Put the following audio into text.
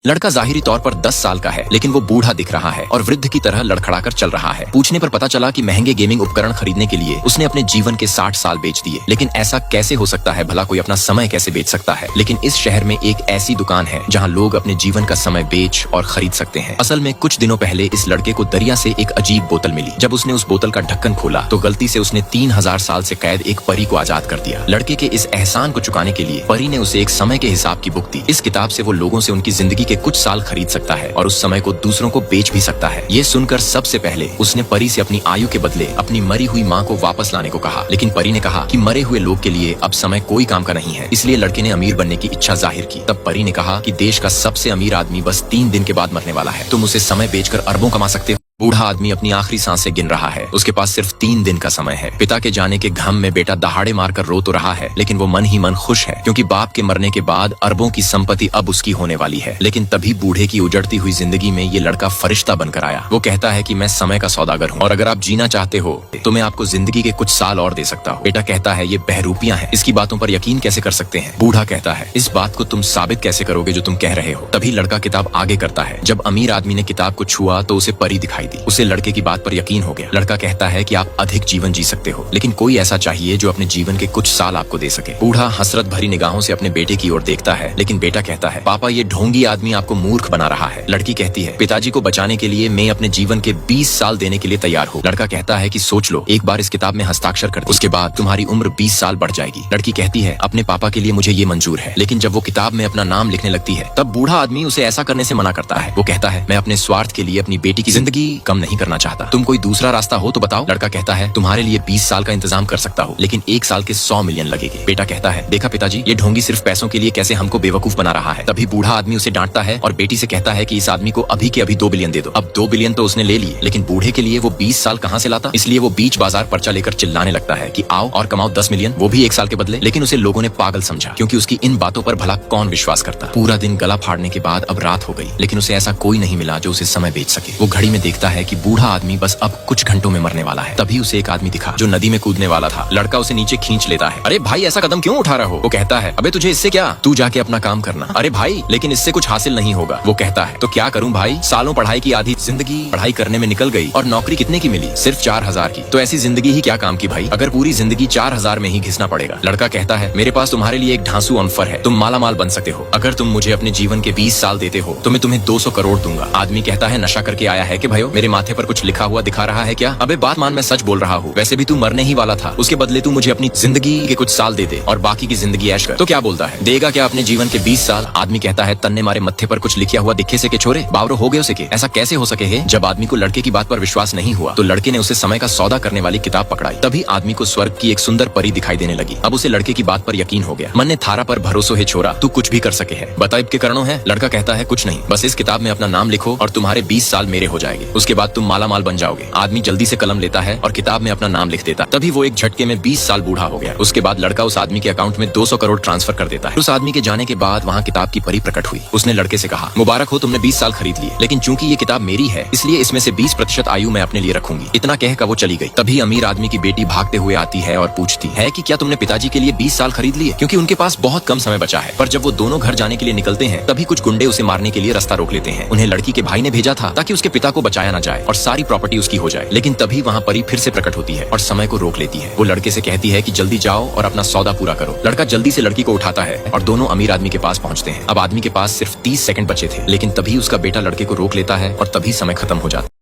लड़का जाहिरी तौर पर 10 साल का है, लेकिन वो बूढ़ा दिख रहा है और वृद्ध की तरह लड़खड़ाकर चल रहा है। पूछने पर पता चला कि महंगे गेमिंग उपकरण खरीदने के लिए उसने अपने जीवन के 60 साल बेच दिए। लेकिन ऐसा कैसे हो सकता है? भला कोई अपना समय कैसे बेच सकता है? लेकिन इस शहर में एक ऐसी दुकान है जहाँ लोग अपने जीवन का समय बेच और खरीद सकते हैं। असल में कुछ दिनों पहले इस लड़के को दरिया से एक अजीब बोतल मिली। जब उसने उस बोतल का ढक्कन खोला तो गलती से उसने 3000 साल से कैद एक परी को आजाद कर दिया। लड़के के इस एहसान को चुकाने के लिए परी ने उसे एक समय के हिसाब की बुक दी। इस किताब से वो लोगों से उनकी जिंदगी के कुछ साल खरीद सकता है और उस समय को दूसरों को बेच भी सकता है। ये सुनकर सबसे पहले उसने परी से अपनी आयु के बदले अपनी मरी हुई माँ को वापस लाने को कहा। लेकिन परी ने कहा कि मरे हुए लोग के लिए अब समय कोई काम का नहीं है। इसलिए लड़के ने अमीर बनने की इच्छा जाहिर की। तब परी ने कहा कि देश का सबसे अमीर आदमी बस 3 दिन के बाद मरने वाला है। तुम उसे समय बेचकर अरबों कमा सकते हो। बूढ़ा आदमी अपनी आखिरी सांसें गिन रहा है। उसके पास सिर्फ 3 दिन का समय है। पिता के जाने के घम में बेटा दहाड़े मारकर रो तो रहा है, लेकिन वो मन ही मन खुश है क्योंकि बाप के मरने के बाद अरबों की संपत्ति अब उसकी होने वाली है। लेकिन तभी बूढ़े की उजड़ती हुई जिंदगी में ये लड़का फरिश्ता बनकर आया। वो कहता है कि मैं समय का सौदागर हूँ और अगर आप जीना चाहते हो तो मैं आपको जिंदगी के कुछ साल और दे सकता हूँ। बेटा कहता है ये बहरूपियां हैं, इसकी बातों पर यकीन कैसे कर सकते हैं? बूढ़ा कहता है इस बात को तुम साबित कैसे करोगे जो तुम कह रहे हो? तभी लड़का किताब आगे करता है। जब अमीर आदमी ने किताब को छुआ तो उसे परी दिखाई दी। उसे लड़के की बात पर यकीन हो गया। लड़का कहता है कि आप अधिक जीवन जी सकते हो, लेकिन कोई ऐसा चाहिए जो अपने जीवन के कुछ साल आपको दे सके। बूढ़ा हसरत भरी निगाहों से अपने बेटे की ओर देखता है, लेकिन बेटा कहता है पापा ये ढोंगी आदमी आपको मूर्ख बना रहा है। लड़की कहती है पिताजी को बचाने के लिए मैं अपने जीवन के 20 साल देने के लिए तैयार हूँ। लड़का कहता है कि सोच लो, एक बार इस किताब में हस्ताक्षर कर दो, उसके बाद तुम्हारी उम्र 20 साल बढ़ जाएगी। लड़की कहती है अपने पापा के लिए मुझे ये मंजूर है। लेकिन जब वो किताब में अपना नाम लिखने लगती है तब बूढ़ा आदमी उसे ऐसा करने से मना करता है। वो कहता है मैं अपने स्वार्थ के लिए अपनी बेटी की जिंदगी कम नहीं करना चाहता। तुम कोई दूसरा रास्ता हो तो बताओ। लड़का कहता है तुम्हारे लिए 20 साल का इंतजाम कर सकता हूँ, लेकिन 1 साल के 100 मिलियन लगेंगे। बेटा कहता है देखा पिताजी, ये ढोंगी सिर्फ पैसों के लिए कैसे हमको बेवकूफ बना रहा है। तभी बूढ़ा आदमी उसे डांटता है और बेटी से कहता है कि इस आदमी को अभी के अभी 2 बिलियन दे दो। अब 2 बिलियन तो उसने ले लिए, लेकिन बूढ़े के लिए वो 20 साल कहाँ से लाता? इसलिए वो बीच बाजार पर्चा लेकर चिल्लाने लगता है कि आओ और कमाओ 10 मिलियन, वो भी 1 साल के बदले। लेकिन उसे लोगों ने पागल समझा क्योंकि उसकी इन बातों पर भला कौन विश्वास करता। पूरा दिन गला फाड़ने के बाद अब रात हो गई, लेकिन उसे ऐसा कोई नहीं मिला जो उसे समय बेच सके। वो घड़ी में देखता है कि बूढ़ा आदमी बस अब कुछ घंटों में मरने वाला है। तभी उसे एक आदमी दिखा जो नदी में कूदने वाला था। लड़का उसे नीचे खींच लेता है। अरे भाई ऐसा कदम क्यों उठा रहा हो? वो कहता है अबे तुझे इससे क्या, तू जाके अपना काम करना। अरे भाई लेकिन इससे कुछ हासिल नहीं होगा। वो कहता है तो क्या करूं भाई, सालों पढ़ाई की आधी जिंदगी पढ़ाई करने में निकल गई और नौकरी कितने की मिली? सिर्फ 4000 की। तो ऐसी जिंदगी ही क्या काम की भाई, अगर पूरी जिंदगी 4000 में ही घिसना पड़ेगा। लड़का कहता है मेरे पास तुम्हारे लिए एक ढांसू ऑफर है, तुम माला माल बन सकते हो। अगर तुम मुझे अपने जीवन के 20 साल देते हो तो मैं तुम्हें 200 करोड़ दूंगा। आदमी कहता है नशा करके आया है कि भाई मेरे माथे पर कुछ लिखा हुआ दिखा रहा है क्या? अबे बात मान, मैं सच बोल रहा हूँ। वैसे भी तू मरने ही वाला था, उसके बदले तू मुझे अपनी जिंदगी के कुछ साल दे दे और बाकी की जिंदगी ऐश कर। तो क्या बोलता है, देगा क्या अपने जीवन के 20 साल? आदमी कहता है तन्ने मारे मत्थे पर कुछ लिखा हुआ दिखे से के छोरे, बावरो हो गए उसे के। ऐसा कैसे हो सके है? जब आदमी को लड़के की बात पर विश्वास नहीं हुआ तो लड़के ने उसे समय का सौदा करने वाली किताब पकड़ाई। तभी आदमी को स्वर्ग की एक सुंदर परी दिखाई देने लगी। अब उसे लड़के की बात पर यकीन हो गया। मन ने थारा पर भरोसो है छोरा, तू कुछ भी कर सके है। बता इब के करणों है? लड़का कहता है कुछ नहीं, बस इस किताब में अपना नाम लिखो और तुम्हारे 20 साल मेरे हो जाएंगे। उसके बाद तुम माला माल बन जाओगे। आदमी जल्दी से कलम लेता है और किताब में अपना नाम लिख देता। तभी वो एक झटके में 20 साल बूढ़ा हो गया। उसके बाद लड़का उस आदमी के अकाउंट में 200 करोड़ ट्रांसफर कर देता है। उस आदमी के जाने के बाद वहाँ किताब की परी प्रकट हुई। उसने लड़के से कहा मुबारक हो, तुमने 20 साल खरीद लिए, लेकिन चूंकि ये किताब मेरी है इसलिए इसमें से 20% आयु मैं अपने लिए रखूंगी। इतना कहकर वो चली गई। तभी अमीर आदमी की बेटी भागते हुए आती है और पूछती है कि क्या तुमने पिताजी के लिए 20 साल खरीद लिए? क्योंकि उनके पास बहुत कम समय बचा है। पर जब वो दोनों घर जाने के लिए निकलते हैं तभी कुछ गुंडे उसे मारने के लिए रास्ता रोक लेते हैं। उन्हें लड़की के भाई ने भेजा था ताकि उसके पिता को बचाया न जाए और सारी प्रॉपर्टी उसकी हो जाए। लेकिन तभी वहाँ परी फिर से प्रकट होती है और समय को रोक लेती है। वो लड़के से कहती है कि जल्दी जाओ और अपना सौदा पूरा करो। लड़का जल्दी से लड़की को उठाता है और दोनों अमीर आदमी के पास पहुंचते हैं। अब आदमी के पास सिर्फ 30 सेकंड बचे थे, लेकिन तभी उसका बेटा लड़के को रोक लेता है और तभी समय खत्म हो जाता है।